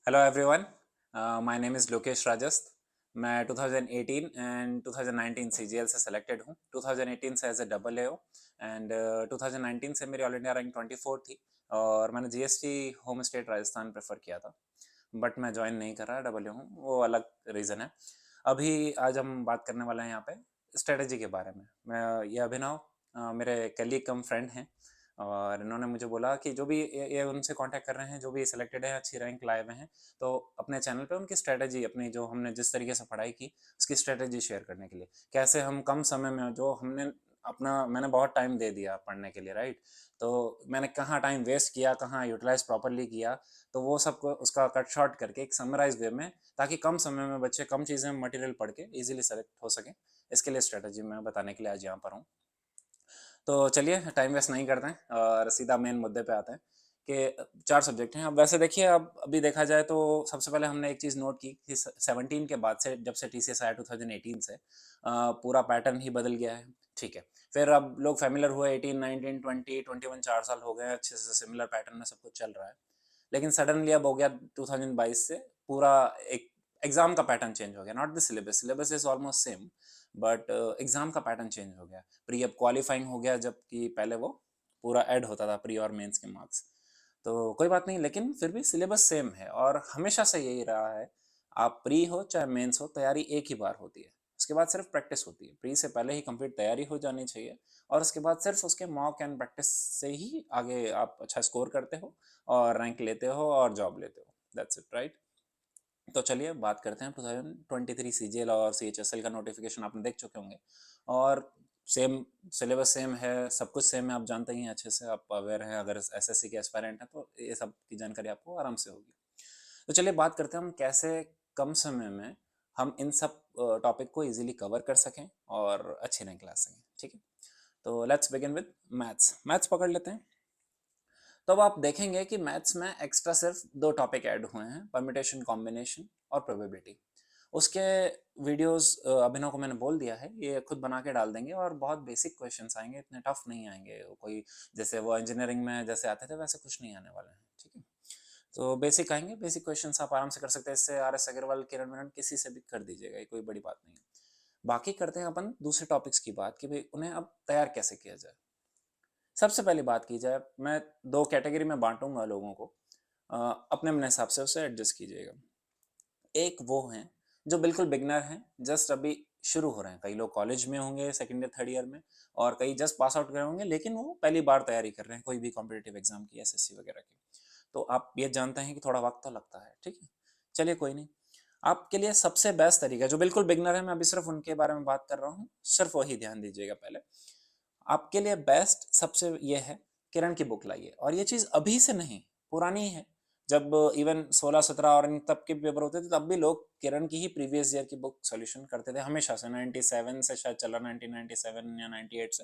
Hello everyone, my name is Lokesh राजस्त। मैं 2018 and 2019 CGL से सेलेक्टेड हूँ। 2018 से as a double AO and 2019 से मेरी ऑल इंडिया रैंक 24 थी और मैंने GST home state Rajasthan prefer किया था, बट मैं ज्वाइन नहीं कर रहा, डबल एओ हूँ, वो अलग रीज़न है। अभी आज हम बात करने वाले हैं यहाँ पे स्ट्रेटजी के बारे में। मैं ये अभिनव मेरे कलीग कम फ्रेंड हैं और इन्होंने मुझे बोला कि जो भी ये उनसे कांटेक्ट कर रहे हैं, जो भी सिलेक्टेड है, अच्छी रैंक लाए हुए हैं, तो अपने चैनल पे उनकी स्ट्रेटजी, अपनी जो हमने जिस तरीके से पढ़ाई की उसकी स्ट्रेटजी शेयर करने के लिए, कैसे हम कम समय में जो हमने अपना मैंने बहुत टाइम दे दिया पढ़ने के लिए, राइट? तो मैंने कहाँ टाइम वेस्ट किया, कहाँ यूटिलाइज प्रॉपरली किया, तो वो सब को उसका कट शॉर्ट करके एक समराइज वे में, ताकि कम समय में बच्चे कम चीज़ें मटेरियल पढ़ के इजीली सेलेक्ट हो सकें, इसके लिए स्ट्रेटजी मैं बताने के लिए आज यहाँ पर हूँ। तो चलिए टाइम वेस्ट नहीं करते हैं और सीधा मेन मुद्दे पे आते हैं कि चार सब्जेक्ट हैं। अब वैसे देखिए, अब अभी देखा जाए तो सबसे पहले हमने एक चीज़ नोट की कि 17 के बाद से, जब से टीसीएस आया 2018 से, पूरा पैटर्न ही बदल गया है। ठीक है, फिर अब लोग फैमिलियर हुए, 18 19 20 21 4 साल हो गए, अच्छे से सिमिलर पैटर्न में सब कुछ चल रहा है। लेकिन सडनली अब हो गया 2022 से पूरा एक एग्जाम का पैटर्न चेंज हो गया। Not the syllabus, syllabus is almost same, but exam का पैटर्न चेंज हो गया। प्री अब क्वालिफाइंग हो गया, जबकि पहले वो पूरा ऐड होता था प्री और मेंस के मार्क्स। तो कोई बात नहीं, लेकिन फिर भी सिलेबस सेम है और हमेशा से यही रहा है। आप प्री हो चाहे मेंस हो, तैयारी एक ही बार होती है, उसके बाद सिर्फ प्रैक्टिस होती है। प्री से पहले ही कंप्लीट तैयारी हो जानी चाहिए और उसके बाद सिर्फ उसके मॉक एंड प्रैक्टिस से ही आगे आप अच्छा स्कोर करते हो और रैंक लेते हो और जॉब लेते हो। That's it, right? तो चलिए बात करते हैं 2023 सीजीएल और सीएचएसएल का नोटिफिकेशन आपने देख चुके होंगे और सेम सिलेबस सेम है, सब कुछ सेम है, आप जानते ही हैं अच्छे से, आप अवेयर हैं, अगर एसएससी के एस्पायरेंट हैं तो ये सब की जानकारी आपको आराम से होगी। तो चलिए बात करते हैं हम कैसे कम समय में हम इन सब टॉपिक को इजीली कवर कर सकें और अच्छी रैंक ला सकें। ठीक है, तो let's begin with maths. Maths पकड़ लेते हैं। तो अब आप देखेंगे कि मैथ्स में एक्स्ट्रा सिर्फ दो टॉपिक ऐड हुए हैं, परम्यूटेशन, कॉम्बिनेशन और प्रोबेबिलिटी। उसके वीडियोस अभिनव को मैंने बोल दिया है, ये खुद बना के डाल देंगे और बहुत बेसिक क्वेश्चंस आएंगे, इतने टफ नहीं आएंगे। कोई जैसे वो इंजीनियरिंग में जैसे आते थे वैसे कुछ नहीं आने वाले हैं। ठीक है, तो बेसिक आएंगे, बेसिक क्वेश्चंस आप आराम से कर सकते हैं। इससे आरएस अग्रवाल, किरण मेनन किसी से भी कर दीजिएगा, ये कोई बड़ी बात नहीं है। बाकी करते हैं अपन दूसरे टॉपिक्स की बात कि भाई उन्हें अब तैयार कैसे किया जाए। सबसे पहली बात की जाए, मैं दो कैटेगरी में बांटूंगा लोगों को, अपने अपने हिसाब से उसे एडजस्ट कीजिएगा। एक वो हैं जो बिल्कुल बिगनर हैं, जस्ट अभी शुरू हो रहे हैं। कई लोग कॉलेज में होंगे, सेकंड ईयर थर्ड ईयर में, और कई जस्ट पास आउट गए होंगे, लेकिन वो पहली बार तैयारी कर रहे हैं कोई भी कॉम्पिटेटिव एग्जाम की, एसएससी वगैरह की। तो आप ये जानते हैं कि थोड़ा वक्त तो लगता है। ठीक है, चलिए कोई नहीं। आपके लिए सबसे बेस्ट तरीका, जो बिल्कुल बिगनर है, मैं अभी सिर्फ उनके बारे में बात कर रहा हूँ, सिर्फ वही ध्यान दीजिएगा पहले। आपके लिए बेस्ट सबसे ये है, किरण की बुक लाइए। और ये चीज़ अभी से नहीं, पुरानी है। जब इवन 16 17 और इन तब के पेपर होते थे, तब भी लोग किरण की ही प्रीवियस ईयर की बुक सॉल्यूशन करते थे, हमेशा से। 97 से शायद चला, 1997 या 98 से,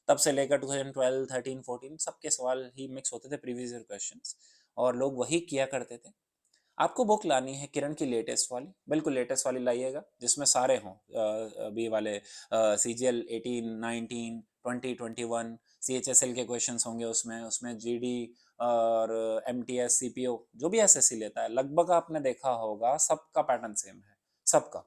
तब से लेकर 2012 13 14 सबके सवाल ही मिक्स होते थे, प्रीवियस ईयर क्वेश्चंस, और लोग वही किया करते थे। आपको बुक लानी है किरण की लेटेस्ट वाली, बिल्कुल लेटेस्ट वाली लाइएगा, जिसमें सारे हों अभी वाले, C G L 18 19 20 21, C H S L के क्वेश्चन होंगे उसमें, जी डी और M T S C P O, जो भी एस एस सी लेता है लगभग आपने देखा होगा, सबका पैटर्न सेम है, सबका।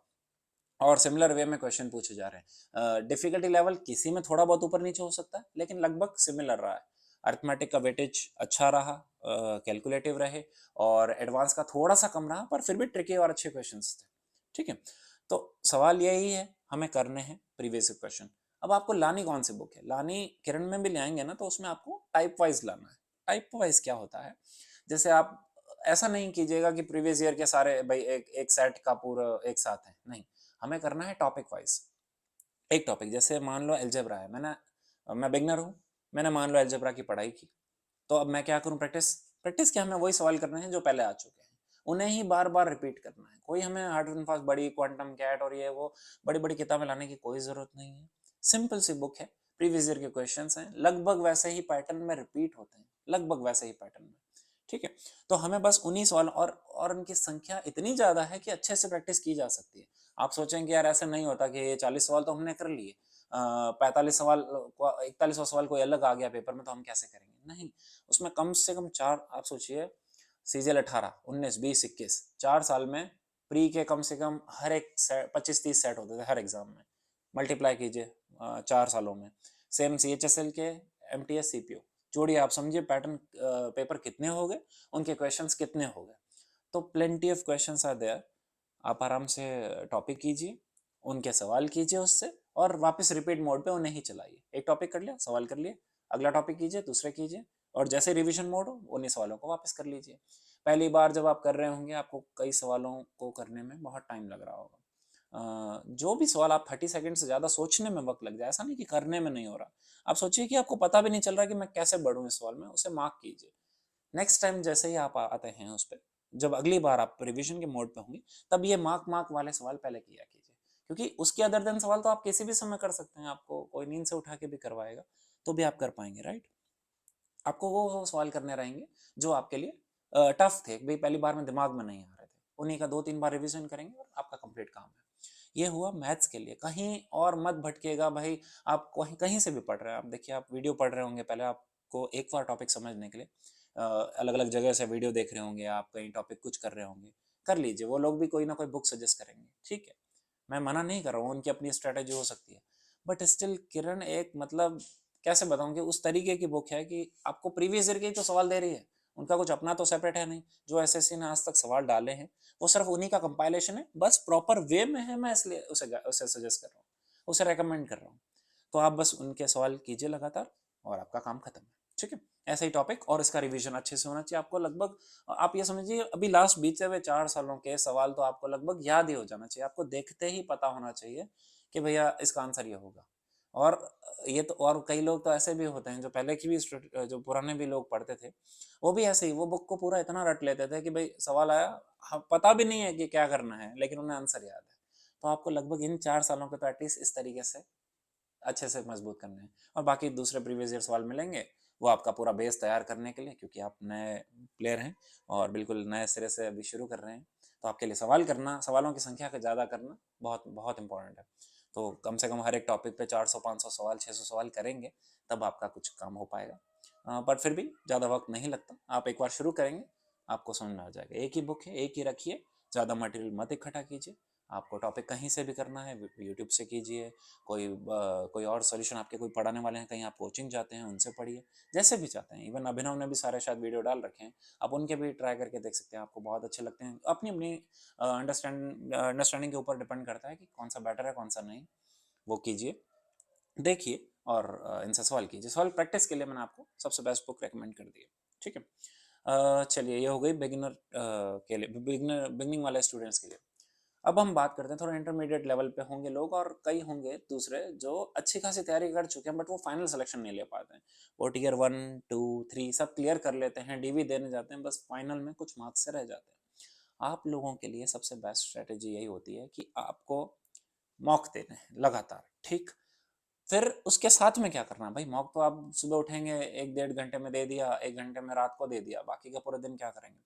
और सिमिलर वे में क्वेश्चन पूछे जा रहे हैं। डिफिकल्टी लेवल किसी में थोड़ा बहुत ऊपर नीचे हो सकता है, लेकिन लगभग सिमिलर रहा है। अर्थमेटिक का वेटेज अच्छा रहा, कैलकुलेटिव रहे, और एडवांस का थोड़ा सा कम रहा, पर फिर भी ट्रिकी और अच्छे क्वेश्चंस थे। ठीक है, तो सवाल यही है, हमें करने हैं प्रीवियस क्वेश्चन। अब आपको लानी कौन सी बुक है? लानी किरण में भी ले आएंगे ना, तो उसमें आपको टाइप वाइज लाना है। टाइप वाइज क्या होता है? जैसे आप ऐसा नहीं कीजिएगा कि प्रीवियस ईयर के सारे भाई एक एक सेट का पूरा एक साथ है, नहीं। हमें करना है टॉपिक वाइज। एक टॉपिक, जैसे मान लो अलजेब्रा है, मैं बिगनर हूँ, मैंने मान लो अलजेब्रा की पढ़ाई की, तो अब मैं क्या करूँ? प्रैक्टिस। प्रैक्टिस क्या, हमें वही सवाल करने हैं जो पहले आ चुके हैं, उन्हें ही बार बार रिपीट करना है। कोई हमें हार्ड एंड फास्ट बड़ी क्वांटम कैट और ये वो बड़ी बड़ी किताबें लाने की कोई जरूरत नहीं है। सिंपल सी बुक है, प्रीवियस ईयर के क्वेश्चंस हैं, लगभग वैसे ही पैटर्न में रिपीट होते हैं, लगभग वैसे ही पैटर्न में। ठीक है, तो हमें बस 19 सवाल, और उनकी संख्या इतनी ज्यादा है कि अच्छे से प्रैक्टिस की जा सकती है। आप सोचेंगे यार ऐसा नहीं होता कि ये 40 सवाल तो हमने कर लिए, 45 सवाल, 41वां सवाल कोई अलग आ गया पेपर में, तो हम कैसे करेंगे? नहीं, उसमें कम से कम चार, आप सोचिए, सीजीएल 18, 19, 20, 21, 4 साल में प्री के कम से कम हर एक 25-30 सेट होते थे हर एग्जाम में, मल्टीप्लाई कीजिए 4 सालों में। सेम CHSL के MTS CPO, जोड़िए, आप समझिए पैटर्न पेपर कितने हो गए, उनके क्वेश्चंस कितने हो गए। तो plenty of questions are there, आप आराम से टॉपिक कीजिए, उनके सवाल कीजिए उससे, और वापस रिपीट मोड पे उन्हें ही चलाइए। एक टॉपिक कर लिया, सवाल कर लिए, अगला टॉपिक कीजिए, दूसरे कीजिए, और जैसे रिवीजन मोड हो उन्हीं सवालों को वापस कर लीजिए। पहली बार जब आप कर रहे होंगे आपको कई सवालों को करने में बहुत टाइम लग रहा होगा। जो भी सवाल आप 30 सेकंड से ज़्यादा सोचने में वक्त लग जाए, ऐसा नहीं कि करने में नहीं हो रहा। आप सोचिए कि आपको पता भी नहीं चल रहा कि मैं कैसे बढ़ूँ इस सवाल में, उसे मार्क कीजिए। नेक्स्ट टाइम जैसे ही आप आते हैं उस पर, जब अगली बार आप रिवीजन के मोड पे होंगे, तब ये मार्क वाले सवाल पहले किया कीजिए, क्योंकि उसके अदर देन सवाल तो आप किसी भी समय कर सकते हैं, आपको कोई नींद से उठा के भी करवाएगा तो भी आप कर पाएंगे, राइट। आपको वो सवाल करने रहेंगे जो आपके लिए टफ थे, भाई पहली बार में दिमाग में नहीं आ रहे थे, उन्हीं का 2-3 बार रिवीजन करेंगे और आपका कंप्लीट काम है। ये हुआ मैथ्स के लिए। कहीं और मत भटकेगा भाई, आप कहीं कहीं से भी पढ़ रहे हैं, आप देखिए, आप वीडियो पढ़ रहे होंगे, पहले आपको एक बार टॉपिक समझने के लिए अलग अलग जगह से वीडियो देख रहे होंगे, आप कहीं टॉपिक कुछ कर रहे होंगे, कर लीजिए, वो लोग भी कोई ना कोई बुक सजेस्ट करेंगे, ठीक है, मैं मना नहीं कर रहा हूँ, उनकी अपनी स्ट्रेटेजी हो सकती है, बट स्टिल किरण एक, मतलब कैसे बताऊं, कि उस तरीके की बुक है कि आपको प्रीवियस ईयर के ही तो सवाल दे रही है, उनका कुछ अपना तो सेपरेट है नहीं। जो एसएससी ने आज तक सवाल डाले हैं वो सिर्फ उन्हीं का कंपाइलेशन है, बस प्रॉपर वे में है, मैं इसलिए उसे सजेस्ट कर रहा हूँ, उसे रेकमेंड कर रहा हूँ। तो आप बस उनके सवाल कीजिए लगातार और आपका काम खत्म है, ठीक है। ऐसा ही टॉपिक, और इसका रिवीजन अच्छे से होना चाहिए आपको। लगभग आप ये समझिए अभी लास्ट बीते हुए 4 सालों के सवाल तो आपको लगभग याद ही हो जाना चाहिए, आपको देखते ही पता होना चाहिए कि भैया इसका आंसर ये होगा। और ये तो, और कई लोग तो ऐसे भी होते हैं जो पहले की भी जो पुराने भी लोग पढ़ते थे, वो भी ऐसे ही वो बुक को पूरा इतना रट लेते थे कि भाई सवाल आया, पता भी नहीं है कि क्या करना है, लेकिन उन्हें आंसर याद है। तो आपको लगभग इन 4 सालों के तो एटलीस्ट इस तरीके से अच्छे से मजबूत करने हैं, और बाकी दूसरे प्रीवियस ईयर सवाल मिलेंगे वो आपका पूरा बेस तैयार करने के लिए, क्योंकि आप नए प्लेयर हैं और बिल्कुल नए सिरे से अभी शुरू कर रहे हैं, तो आपके लिए सवाल करना, सवालों की संख्या का ज़्यादा करना बहुत बहुत इंपॉर्टेंट है। तो कम से कम हर एक टॉपिक पे 400-500 सवाल, 600 सवाल करेंगे, तब आपका कुछ काम हो पाएगा। पर फिर भी ज़्यादा वक्त नहीं लगता, आप एक बार शुरू करेंगे आपको समझ में आ जाएगा। एक ही बुक है, एक ही रखिए, ज़्यादा मटेरियल मत इकट्ठा कीजिए। आपको टॉपिक कहीं से भी करना है, यूट्यूब से कीजिए, कोई और सॉल्यूशन आपके कोई पढ़ाने वाले हैं, कहीं आप कोचिंग जाते हैं उनसे पढ़िए, जैसे भी चाहते हैं। इवन अभिनव ने भी सारे शायद वीडियो डाल रखे हैं, आप उनके भी ट्राई करके देख सकते हैं, आपको बहुत अच्छे लगते हैं। अपनी अपनी अंडरस्टैंडिंग के ऊपर डिपेंड करता है कि कौन सा बेटर है कौन सा नहीं, वो कीजिए, देखिए, और इनसे सवाल कीजिए। सवाल प्रैक्टिस के लिए मैंने आपको सबसे बेस्ट बुक रेकमेंड कर दी है, ठीक है। चलिए, ये हो गई बिगिनर के लिए, बिगिनिंग वाले स्टूडेंट्स के लिए। अब हम बात करते हैं थोड़ा इंटरमीडिएट लेवल पे होंगे लोग, और कई होंगे दूसरे जो अच्छी खासी तैयारी कर चुके हैं, बट वो फाइनल सिलेक्शन नहीं ले पाते हैं। वो टीयर 1, 2, 3 सब क्लियर कर लेते हैं, डीवी देने जाते हैं, बस फाइनल में कुछ मार्क्स से रह जाते हैं। आप लोगों के लिए सबसे बेस्ट स्ट्रेटेजी यही होती है कि आपको मॉक देने हैं लगातार, ठीक। फिर उसके साथ में क्या करना है भाई, मॉक तो आप सुबह उठेंगे 1-1.5 घंटे में दे दिया, 1 घंटे में रात को दे दिया, बाकी का पूरे दिन क्या करेंगे।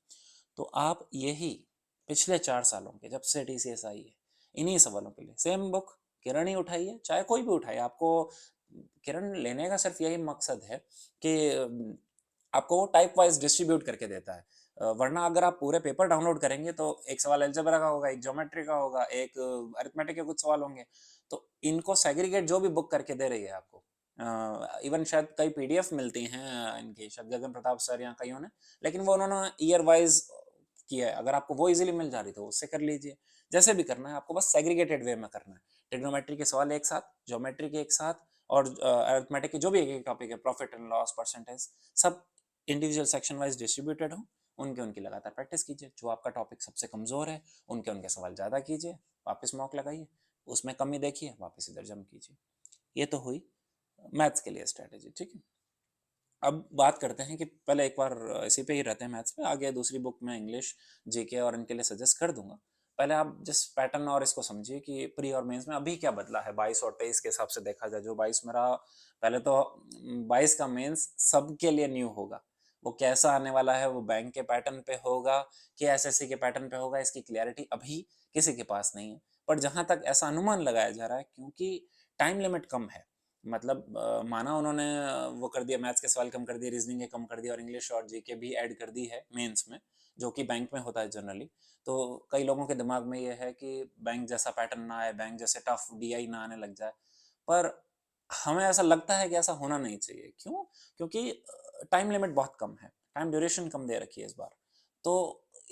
तो आप यही पिछले 4 सालों के, जब से TCS आई है, इन्हीं सवालों के लिए सेम बुक किरण ही उठाइए, चाहे कोई भी उठाए, आपको किरण लेने का सिर्फ यही मकसद है कि आपको वो टाइप वाइज डिस्ट्रीब्यूट करके देता है। वरना अगर आप पूरे पेपर डाउनलोड करेंगे तो एक सवाल अलजेब्रा का होगा, एक ज्योमेट्री का होगा, एक अरिथमेटिक के कुछ सवाल होंगे, तो इनको सेग्रीगेट जो भी बुक करके दे रही है आपको, इवन शायद कई PDF मिलती हैं इनकी, शायद गगन प्रताप सर या कईयों ने, लेकिन वो उन्होंने ईयर वाइज किया है। अगर आपको वो इजीली मिल जा रही तो उससे कर लीजिए, जैसे भी करना है आपको, बस सेग्रीगेटेड वे में करना है। ट्रिग्नोमेट्री के सवाल एक साथ, ज्योमेट्री के एक साथ, और अरिथमेटिक के जो भी एक टॉपिक है, प्रॉफिट एंड लॉस, परसेंटेज, सब इंडिविजुअल सेक्शन वाइज डिस्ट्रीब्यूटेड हो, उनके उनकी लगातार प्रैक्टिस कीजिए। जो आपका टॉपिक सबसे कमजोर है उनके उनके सवाल ज़्यादा कीजिए, वापस मॉक लगाइए, उसमें कमी देखिए, वापस इधर जम कीजिए। ये तो हुई मैथ्स के लिए स्ट्रैटेजी, ठीक है। अब बात करते हैं कि पहले एक बार इसी पे ही रहते हैं मैथ्स पे, आगे दूसरी बुक में इंग्लिश, जीके और इनके लिए सजेस्ट कर दूंगा। पहले आप जिस पैटर्न और इसको समझिए कि प्री और मेंस में अभी क्या बदला है 22 और 23 के हिसाब से देखा जाए। जो 22 मेरा, पहले तो 22 का मेंस सबके लिए न्यू होगा, वो कैसा आने वाला है, वो बैंक के पैटर्न पे होगा कि एसएससी के पैटर्न पे होगा, इसकी क्लैरिटी अभी किसी के पास नहीं है। पर जहां तक ऐसा अनुमान लगाया जा रहा है, क्योंकि टाइम लिमिट कम है, मतलब माना उन्होंने वो कर दिया, मैथ्स के सवाल कम कर दिए, रीजनिंग के कम कर दिया, और इंग्लिश और जीके भी ऐड कर दी है मेंस में, जो कि बैंक में होता है जनरली। तो कई लोगों के दिमाग में ये है कि बैंक जैसा पैटर्न ना आए, बैंक जैसे टफ डीआई ना आने लग जाए, पर हमें ऐसा लगता है कि ऐसा होना नहीं चाहिए। क्यों? क्योंकि टाइम लिमिट बहुत कम है, टाइम ड्यूरेशन कम दे रखी है इस बार। तो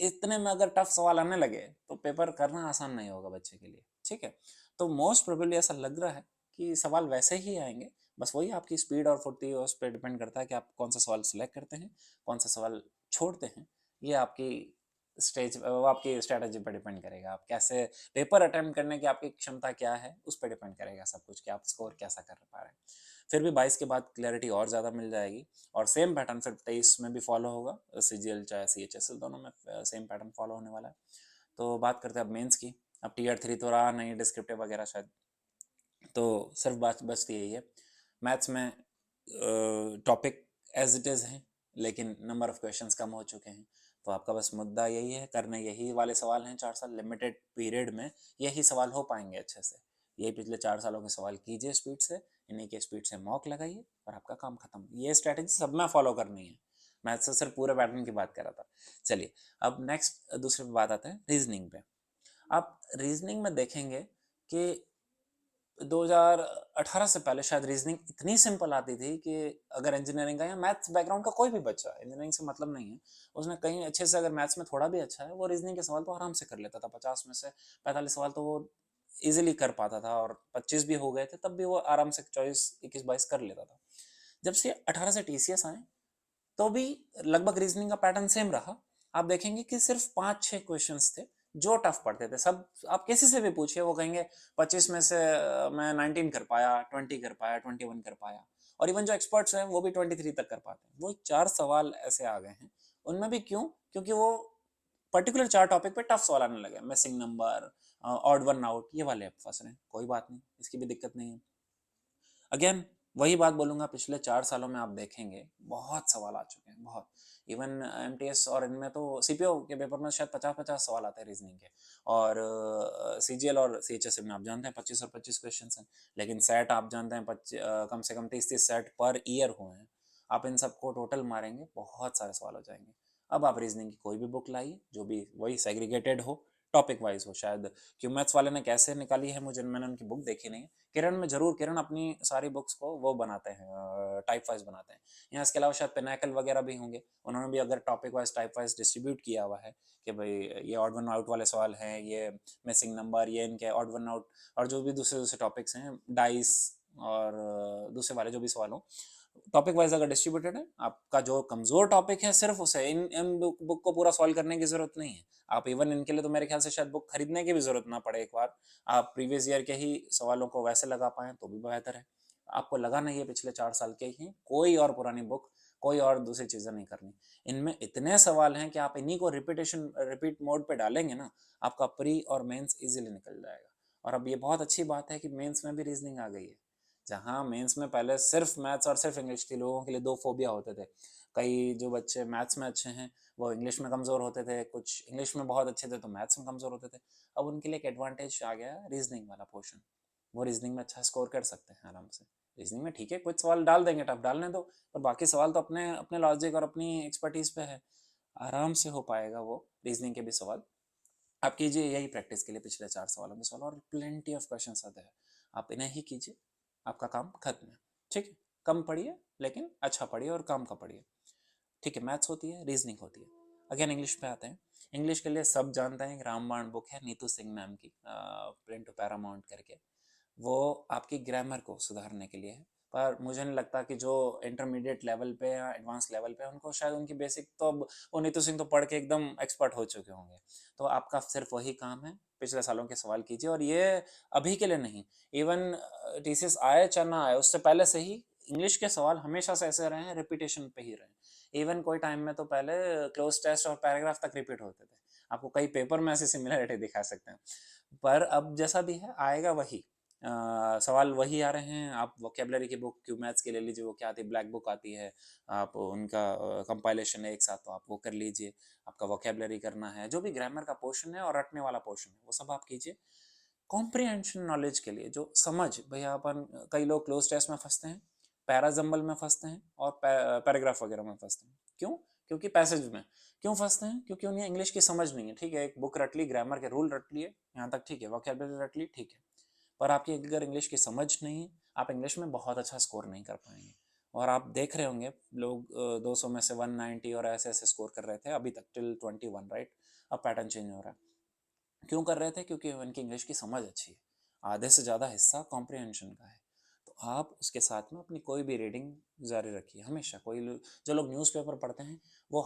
इतने में अगर टफ सवाल आने लगे तो पेपर करना आसान नहीं होगा बच्चे के लिए, ठीक है। तो मोस्ट प्रोबेबली ऐसा लग रहा है कि सवाल वैसे ही आएंगे, बस वही आपकी स्पीड और फुर्ती उस पर डिपेंड करता है कि आप कौन सा सवाल सिलेक्ट करते हैं, कौन सा सवाल छोड़ते हैं। ये आपकी वो आपकी स्ट्रेटजी पर डिपेंड करेगा, आप कैसे पेपर अटेम्प्ट करने की आपकी क्षमता क्या है उस पर डिपेंड करेगा सब कुछ, कि आप स्कोर कैसा कर पा रहे हैं। फिर भी 22 के बाद क्लैरिटी और ज़्यादा मिल जाएगी, और सेम पैटर्न फिर 23 में भी फॉलो होगा, सीजीएल चाहे CHSL दोनों में सेम पैटर्न फॉलो होने वाला है। तो बात करते हैं अब मेंस की। अब टीयर 3 तो रहा नहीं, डिस्क्रिप्टिव वगैरह शायद, तो सिर्फ बात बचती यही है। मैथ्स में टॉपिक एज इट इज़ है, लेकिन नंबर ऑफ क्वेश्चंस कम हो चुके हैं। तो आपका बस मुद्दा यही है, करने यही वाले सवाल हैं 4 साल लिमिटेड पीरियड में, यही सवाल हो पाएंगे अच्छे से। यही पिछले 4 सालों के सवाल कीजिए स्पीड से, इन्हीं के स्पीड से मॉक लगाइए और आपका काम खत्म। ये स्ट्रैटेजी सब में फॉलो करनी है। मैथ्स से सिर्फ पूरे पैटर्न की बात कर रहा था। चलिए अब नेक्स्ट दूसरे पे बात आते हैं, रीजनिंग पे। आप रीजनिंग में देखेंगे कि 2018 से पहले शायद रीजनिंग इतनी सिंपल आती थी कि अगर इंजीनियरिंग का या मैथ्स बैकग्राउंड का कोई भी बच्चा, इंजीनियरिंग से मतलब नहीं है, उसने कहीं अच्छे से अगर मैथ्स में थोड़ा भी अच्छा है, वो रीजनिंग के सवाल तो आराम से कर लेता था। 50 में से 45 सवाल तो वो इजीली कर पाता था, और 25 भी हो गए थे तब भी वो आराम से चॉइस 21-22 कर लेता था। जब से 18 से TCS आए तो भी लगभग रीजनिंग का पैटर्न सेम रहा। आप देखेंगे कि सिर्फ 5-6 क्वेश्चंस थे जो टफ पढ़ते थे। सब आप किसी से भी पूछिए, वो कहेंगे 25 में से मैं 19 कर पाया, 20 कर पाया, 21 कर पाया। और इवन जो एक्सपर्ट्स हैं वो भी 23 तक कर पाते हैं। वो 4 सवाल ऐसे आ गए हैं उनमें भी। क्यों? क्योंकि वो पर्टिकुलर 4 टॉपिक पे टफ सवाल आने लगे। Missing number, odd one out, ये वाले आप फंस रहे हैं। कोई बात नहीं, इसकी भी दिक्कत नहीं है। अगेन वही बात बोलूँगा, पिछले 4 सालों में आप देखेंगे बहुत सवाल आ चुके हैं, बहुत। इवन MTS और इनमें तो CPO के पेपर में शायद 50-50 सवाल आते हैं रीजनिंग के, और CGL और CHS में आप जानते हैं 25 और 25 क्वेश्चन हैं। लेकिन सेट आप जानते हैं कम से कम 30-30 सेट पर ईयर हुए हैं। आप इन सबको टोटल मारेंगे, बहुत सारे सवाल हो जाएंगे। अब आप रीजनिंग की कोई भी बुक लाइए, जो भी वही सेग्रीगेटेड हो, टॉपिक वाइज हो। शायद क्यों मैथ्स वाले ने कैसे निकाली है, मैंने उनकी बुक देखी नहीं है। किरण में जरूर, किरण अपनी सारी बुक्स को वो बनाते हैं, टाइप वाइज बनाते हैं। यहाँ इसके अलावा शायद पिनाकल वगैरह भी होंगे, उन्होंने भी अगर topic wise type wise distribute किया हुआ है कि भाई ये ऑड वन आउट वाले सवाल हैं, ये मिसिंग नंबर, ये इनके ऑड वन आउट, और जो भी दूसरे दूसरे टॉपिक्स हैं, डाइस और दूसरे वाले जो भी सवाल हो, टॉपिक वाइज अगर डिस्ट्रीब्यूटेड है, आपका जो कमजोर टॉपिक है सिर्फ उसे इन बुक को पूरा सॉल्व करने की जरूरत नहीं है। आप इवन इनके लिए तो मेरे ख्याल से शायद बुक खरीदने की भी जरूरत ना पड़े। एक बार आप प्रीवियस ईयर के ही सवालों को वैसे लगा पाएं तो भी बेहतर है। आपको लगा नहीं है पिछले 4 साल के ही, कोई और पुरानी बुक, कोई और दूसरी चीजें नहीं करनी। इनमें इतने सवाल हैं कि आप इन्हीं को रिपीट मोड पे डालेंगे ना, आपका प्री और मेंस इजीली निकल जाएगा। और अब ये बहुत अच्छी बात है कि मेंस में भी रीजनिंग आ गई है। जहाँ मेंस में पहले सिर्फ मैथ्स और सिर्फ इंग्लिश थी, लोगों के लिए 2 फोबिया होते थे। कई जो बच्चे मैथ्स में अच्छे हैं वो इंग्लिश में कमज़ोर होते थे, कुछ इंग्लिश में बहुत अच्छे थे तो मैथ्स में कमज़ोर होते थे। अब उनके लिए एक एडवांटेज आ गया रीजनिंग वाला पोर्शन। वो रीजनिंग में अच्छा स्कोर कर सकते हैं आराम से। रीजनिंग में ठीक है, कुछ सवाल डाल देंगे, टफ डालने दो, पर बाकी सवाल तो अपने अपने लॉजिक और अपनी एक्सपर्टीज पे है, आराम से हो पाएगा वो रीजनिंग के भी सवाल। आप कीजिए यही प्रैक्टिस के लिए पिछले 4 सवालों के सवाल, और प्लेंटी ऑफ क्वेश्चन आते हैं, आप इन्हें ही कीजिए, आपका काम खत्म है। ठीक है, कम पढ़िए लेकिन अच्छा पढ़िए और काम का पढ़िए। ठीक है, मैथ्स होती है, रीजनिंग होती है। अगेन इंग्लिश पे आते हैं। इंग्लिश के लिए सब जानते हैं, रामबाण बुक है नीतू सिंह मैम की, प्रिंट टू पैरामाउंट करके। वो आपकी ग्रामर को सुधारने के लिए है, पर मुझे नहीं लगता कि जो इंटरमीडिएट लेवल पे या एडवांस लेवल पे उनको शायद उनकी बेसिक तो अब वो नीतू सिंह तो पढ़ के एकदम एक्सपर्ट हो चुके होंगे। तो आपका सिर्फ वही काम है, पिछले सालों के सवाल कीजिए। और ये अभी के लिए नहीं, इवन TCS आए चाहे ना आए, उससे पहले से ही इंग्लिश के सवाल हमेशा से ऐसे रहे हैं, रिपीटेशन पे ही रहे। इवन कोई टाइम में तो पहले क्लोज टेस्ट और पैराग्राफ तक रिपीट होते थे। आपको कई पेपर में ऐसी सिमिलरिटी दिखा सकते हैं। पर अब जैसा भी है आएगा वही, सवाल वही आ रहे हैं। आप वोकेबलरी की बुक क्यू मैथ्स के ले लीजिए, वो क्या आती है, ब्लैक बुक आती है, आप उनका कंपाइलेशन है एक साथ, तो आप वो कर लीजिए। आपका वोकेबलरी करना है, जो भी ग्रामर का पोर्शन है और रटने वाला पोर्शन है वो सब आप कीजिए। कॉम्प्रिहेंशन नॉलेज के लिए जो समझ, भैया अपन कई लोग क्लोज टेस्ट में फंसते हैं, पैराजम्बल में फंसते हैं और पैराग्राफ वगैरह में फंसते हैं। क्यों? क्योंकि पैसेज में क्यों फंसते हैं, क्योंकि उन्हें इंग्लिश की समझ नहीं है। ठीक है, एक बुक रट ली, ग्रामर के रूल रट लिए, यहाँ तक ठीक है, वोकैबुलरी रट ली, ठीक है, पर आपकी अगर इंग्लिश की समझ नहीं है, आप इंग्लिश में बहुत अच्छा स्कोर नहीं कर पाएंगे। और आप देख रहे होंगे लोग 200 में से 190 और ऐसे ऐसे स्कोर कर रहे थे अभी तक टिल 21, राइट। अब पैटर्न चेंज हो रहा है। क्यों कर रहे थे? क्योंकि उनकी इंग्लिश की समझ अच्छी है। आधे से ज़्यादा हिस्सा कॉम्प्रिहेंशन का है। तो आप उसके साथ में अपनी कोई भी रीडिंग जारी रखिए हमेशा। जो लोग न्यूज़पेपर पढ़ते हैं वो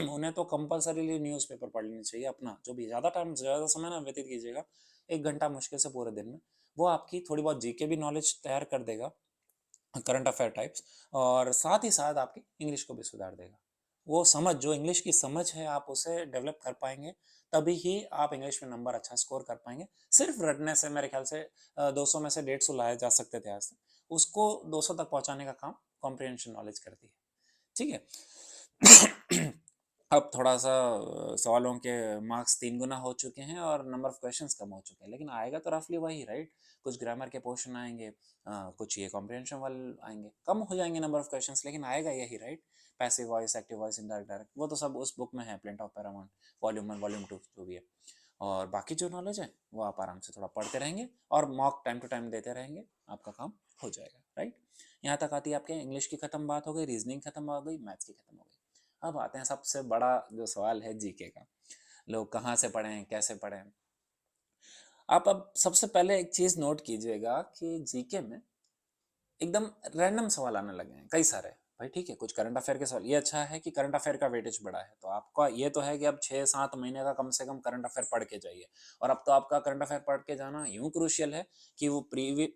उन्हें तो कंपलसरीली न्यूज़पेपर पढ़ लेनी चाहिए। अपना जो भी ज़्यादा समय ना व्यतीत कीजिएगा, 1 घंटा मुश्किल से पूरे दिन में, वो आपकी थोड़ी बहुत जीके भी नॉलेज तैयार कर देगा, करंट अफेयर टाइप्स, और साथ ही साथ आपकी इंग्लिश को भी सुधार देगा। वो समझ, जो इंग्लिश की समझ है, आप उसे डेवलप कर पाएंगे, तभी ही आप इंग्लिश में नंबर अच्छा स्कोर कर पाएंगे। सिर्फ रटने से मेरे ख्याल से 200 में से 150 लाए जा सकते थे आज तक, उसको 200 तक पहुंचाने का काम कॉम्प्रिहेंशन नॉलेज करती है। ठीक है। अब थोड़ा सा सवालों के मार्क्स 3 गुना हो चुके हैं और नंबर ऑफ क्वेश्चंस कम हो चुके हैं, लेकिन आएगा तो रफली वही, राइट। कुछ ग्रामर के पोर्शन आएंगे, कुछ ये कॉम्प्रिहेंशन वाले आएंगे, कम हो जाएंगे नंबर ऑफ क्वेश्चंस, लेकिन आएगा यही, right. Passive voice, active voice, indirect, direct, वो तो सब उस बुक में है, plaint of Paramount, volume 1 volume 2 जो भी है। और बाकी जो नॉलेज है वो आप आराम से थोड़ा पढ़ते रहेंगे और मॉक टाइम टू टाइम देते रहेंगे, आपका काम हो जाएगा, राइट। यहाँ तक आती है आपके इंग्लिश की खत्म बात हो गई, रीजनिंग खत्म हो गई, मैथ्स की खत्म हो गई। अब आते हैं सबसे बड़ा जो सवाल है जीके का, लोग कहाँ से पढ़ें, कैसे पढ़ें। आप अब सबसे पहले एक चीज़ नोट कीजिएगा कि जीके में एकदम रैंडम सवाल आने लगे हैं कई सारे। भाई ठीक है, कुछ करंट अफेयर के सवाल, ये अच्छा है कि करंट अफेयर का वेटेज बढ़ा है, तो आपका ये तो है कि अब 6-7 महीने का कम से कम करंट अफेयर पढ़ के जाइए। और अब तो आपका करंट अफेयर पढ़ के जाना यूं क्रूशियल है कि वो प्री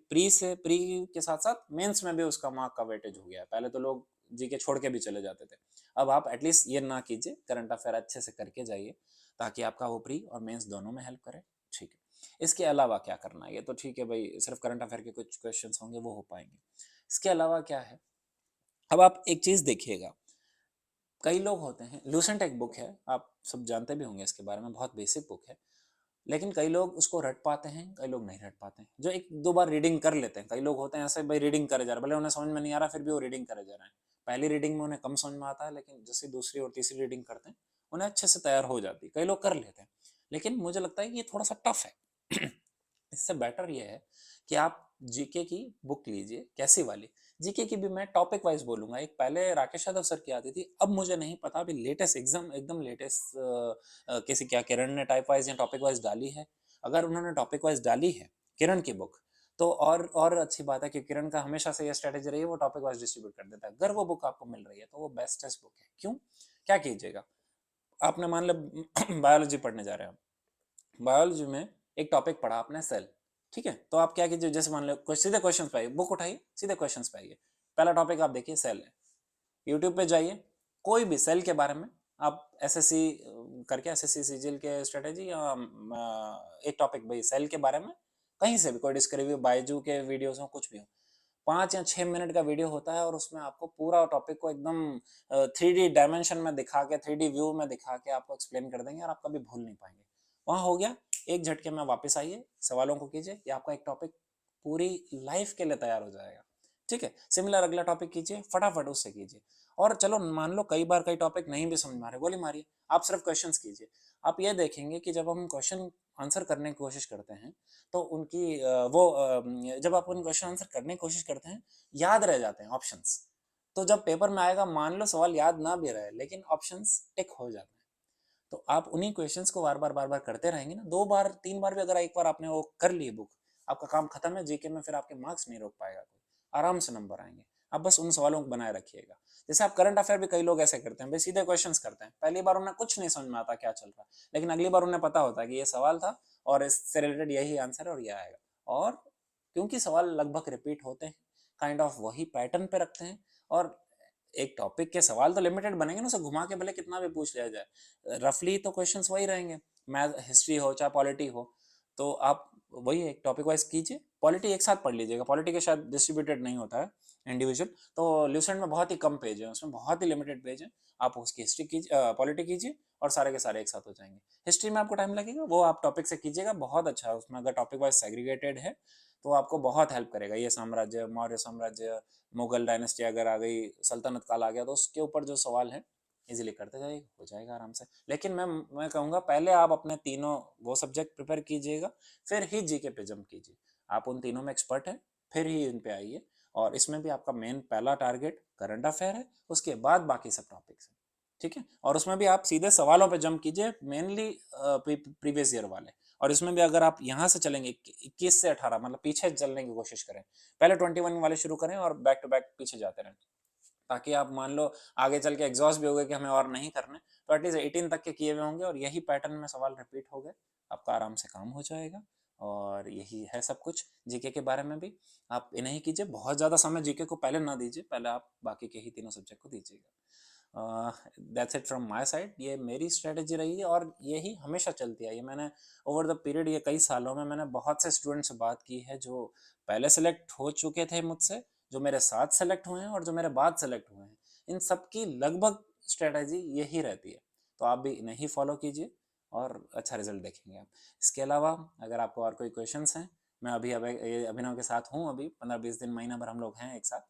के साथ साथ मेंस में भी उसका मार्क का वेटेज हो गया है। पहले तो लोग जीके छोड़ के भी चले जाते थे, अब आप एटलीस्ट ये ना कीजिए, करंट अफेयर अच्छे से करके जाइए, ताकि आपका वो प्री और मेंस दोनों में हेल्प करे। ठीक है, इसके अलावा क्या करना है, ये तो ठीक है भाई, सिर्फ करंट अफेयर के कुछ क्वेश्चन होंगे वो हो पाएंगे। इसके अलावा क्या है, अब आप एक चीज देखिएगा, कई लोग होते हैं, लूसेंट एक बुक है, आप सब जानते भी होंगे इसके बारे में, बहुत बेसिक बुक है, लेकिन कई लोग उसको रट पाते हैं, कई लोग नहीं रट पाते हैं, जो 1-2 बार रीडिंग कर लेते हैं। कई लोग होते हैं ऐसे, भाई रीडिंग करे जा रहे हैं, भले उन्हें समझ में नहीं आ रहा, फिर भी वो रीडिंग करे जा रहे हैं। पहली रीडिंग में उन्हें कम समझ में आता है, लेकिन जैसे दूसरी और तीसरी रीडिंग करते हैं उन्हें अच्छे से तैयार हो जाती है, कई लोग कर लेते हैं। लेकिन मुझे लगता है कि ये थोड़ा सा टफ है। इससे बेटर ये है कि आप जीके की बुक लीजिए, कैसी वाली। जीके की भी मैं टॉपिक वाइज बोलूंगा, एक पहले राकेश यादव सर की आती थी, अब मुझे नहीं पता, अभी लेटेस्ट एग्जाम एकदम लेटेस्ट किसी क्या किरण ने टाइप वाइज या टॉपिक वाइज डाली है। अगर उन्होंने टॉपिक वाइज डाली है किरण की बुक, तो और अच्छी बात है कि किरण का हमेशा से ये स्ट्रेटेजी रही है, वो टॉपिक वाइज डिस्ट्रीब्यूट कर देता है। अगर वो बुक आपको मिल रही है तो वो बेस्टेस्ट बुक है। क्यों? क्या कीजिएगा, आपने मान लो बायोलॉजी पढ़ने जा रहे हैं, बायोलॉजी में एक टॉपिक पढ़ा आपने, सेल। ठीक है, तो आप क्या कीजिए, जैसे मान लो सीधे क्वेश्चन पे आइए, बुक उठाइए, सीधे क्वेश्चन पे आइए। पहला टॉपिक आप देखिए सेल है, यूट्यूब पे जाइए, कोई भी सेल के बारे में आप एसएससी करके, एसएससी सीजीएल के स्ट्रेटेजी या एक टॉपिक भाई सेल के बारे में, कहीं से भी कोई डिस्कवरी, बायजू के वीडियोस हो, कुछ भी हो, 5 या 6 मिनट का वीडियो होता है और उसमें आपको पूरा टॉपिक को एकदम 3D डायमेंशन में दिखा के, 3D व्यू में दिखा के आपको एक्सप्लेन कर देंगे और आप कभी भूल नहीं पाएंगे। वहाँ हो गया, एक झटके में वापस आइए, सवालों को कीजिए, ये आपका एक टॉपिक पूरी लाइफ के लिए तैयार हो जाएगा। ठीक है, सिमिलर अगला टॉपिक कीजिए, फटाफट उससे कीजिए। और चलो मान लो कई बार कई टॉपिक नहीं भी समझ में आ रहे, गोली मारिए, आप सिर्फ क्वेश्चंस कीजिए। आप ये देखेंगे कि जब हम क्वेश्चन आंसर करने की कोशिश करते हैं, तो उनकी जब आप उन क्वेश्चन आंसर करने की कोशिश करते हैं, याद रह जाते हैं ऑप्शंस। तो जब पेपर में आएगा, मान लो सवाल याद ना भी रहे, लेकिन ऑप्शंस टिक हो जाते हैं। तो आप उन्हीं क्वेश्चंस को बार बार करते रहेंगे ना, 2 बार 3 बार भी अगर एक बार आपने वो कर ली बुक, आपका काम खत्म है जीके में, फिर आपके मार्क्स नहीं रोक पाएगा कोई, आराम से नंबर आएंगे। आप बस उन सवालों को बनाए रखिएगा। जैसे आप करंट अफेयर भी कई लोग ऐसे करते हैं, भाई सीधे क्वेश्चंस करते हैं, पहली बार उन्हें कुछ नहीं समझ में आता क्या चल रहा है, लेकिन अगली बार उन्हें पता होता है कि ये सवाल था और इससे रिलेटेड यही आंसर है और ये आएगा। और क्योंकि सवाल लगभग रिपीट होते हैं, काइंड ऑफ वही पैटर्न पे रखते हैं, और एक टॉपिक के सवाल तो लिमिटेड बनेंगे ना, उसे घुमा के भले कितना भी पूछ लिया जाए, रफली तो क्वेश्चंस वही रहेंगे, मैथ हिस्ट्री हो चाहे पॉलिटी हो। तो आप वही एक टॉपिक वाइज कीजिए, पॉलिटी एक साथ पढ़ लीजिएगा, पॉलिटी के शायद डिस्ट्रीब्यूटेड नहीं होता है इंडिविजुअल, तो ल्यूसेंट में बहुत ही कम पेज है, उसमें बहुत ही लिमिटेड पेज है। आप उसकी हिस्ट्री कीजिए, पॉलिटी कीजिए, और सारे के सारे एक साथ हो जाएंगे। हिस्ट्री में आपको टाइम लगेगा, वो आप टॉपिक से कीजिएगा, बहुत अच्छा है उसमें, अगर टॉपिक वाइज सेग्रीगेटेड है तो आपको बहुत हेल्प करेगा। ये साम्राज्य, मौर्य साम्राज्य, मुगल डायनेस्टी अगर आ गई, सल्तनत काल आ गया, तो उसके ऊपर जो सवाल है इजीली करते जाइए, हो जाएगा आराम से। लेकिन मैं कहूँगा पहले आप अपने तीनों वो सब्जेक्ट प्रिपेयर कीजिएगा, फिर ही जीके पे जंप कीजिए। आप उन तीनों में एक्सपर्ट हैं, फिर ही इन पे आइए। और इसमें भी आपका मेन पहला टारगेट करंट अफेयर है, उसके बाद बाकी सब टॉपिक्स हैं, ठीक है। और उसमें भी आप सीधे सवालों पे जंप कीजिए, मेनली प्रीवियस ईयर वाले। और इसमें भी अगर आप यहाँ से चलेंगे 21 से 18, मतलब पीछे चलने की कोशिश करें, पहले 21 वाले शुरू करें और बैक टू बैक पीछे जाते रहें, ताकि आप मान लो आगे चल के एग्जॉस्ट भी हो गए कि हमें और नहीं करने, तो एटलीस्ट 18 तक के किए हुए होंगे और यही पैटर्न में सवाल रिपीट हो गए, आपका आराम से काम हो जाएगा। और यही है सब कुछ जीके के बारे में भी। आप इन्हें ही कीजिए, बहुत ज़्यादा समय जीके को पहले ना दीजिए, पहले आप बाकी के ही तीनों सब्जेक्ट को दीजिएगा। That's it from my side. ये मेरी स्ट्रेटेजी रही है और यही हमेशा चलती है। ये मैंने ओवर द पीरियड, ये कई सालों में मैंने बहुत से स्टूडेंट से बात की है जो पहले सेलेक्ट हो चुके थे मुझसे, जो मेरे साथ सेलेक्ट हुए हैं और जो मेरे बाद सेलेक्ट हुए हैं। इन सब की लगभग स्ट्रेटेजी यही रहती है। तो आप भी इन्हें ही फॉलो कीजिए और अच्छा रिजल्ट देखेंगे आप। इसके अलावा अगर आपको और कोई क्वेश्चंस हैं, मैं अभी अभिनव के साथ हूँ, अभी 15-20 दिन, महीना भर हम लोग हैं एक साथ।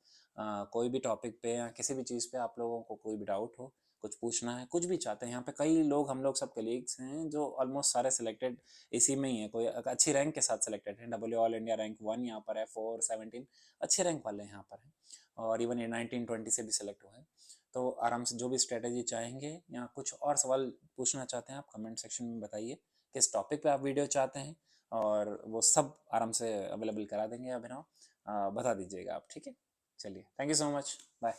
कोई भी टॉपिक पे या किसी भी चीज़ पे आप लोगों को कोई भी डाउट हो, कुछ पूछना है, कुछ भी चाहते हैं, यहाँ पे कई लोग, हम लोग सब कलीग्स हैं जो ऑलमोस्ट सारे सिलेक्टेड इसी में ही है। कोई अच्छी रैंक के साथ सिलेक्टेड है, डब्ल्यू ऑल इंडिया रैंक 1 यहाँ पर है, 417 अच्छे रैंक वाले यहाँ पर हैं। और इवन ये 1920 से भी सिलेक्ट हुए हैं। तो आराम से जो भी स्ट्रेटेजी चाहेंगे या कुछ और सवाल पूछना चाहते हैं, आप कमेंट सेक्शन में बताइए किस टॉपिक पे आप वीडियो चाहते हैं, और वो सब आराम से अवेलेबल करा देंगे अभिनव। बता दीजिएगा आप, ठीक है। चलिए, thank you so much, bye.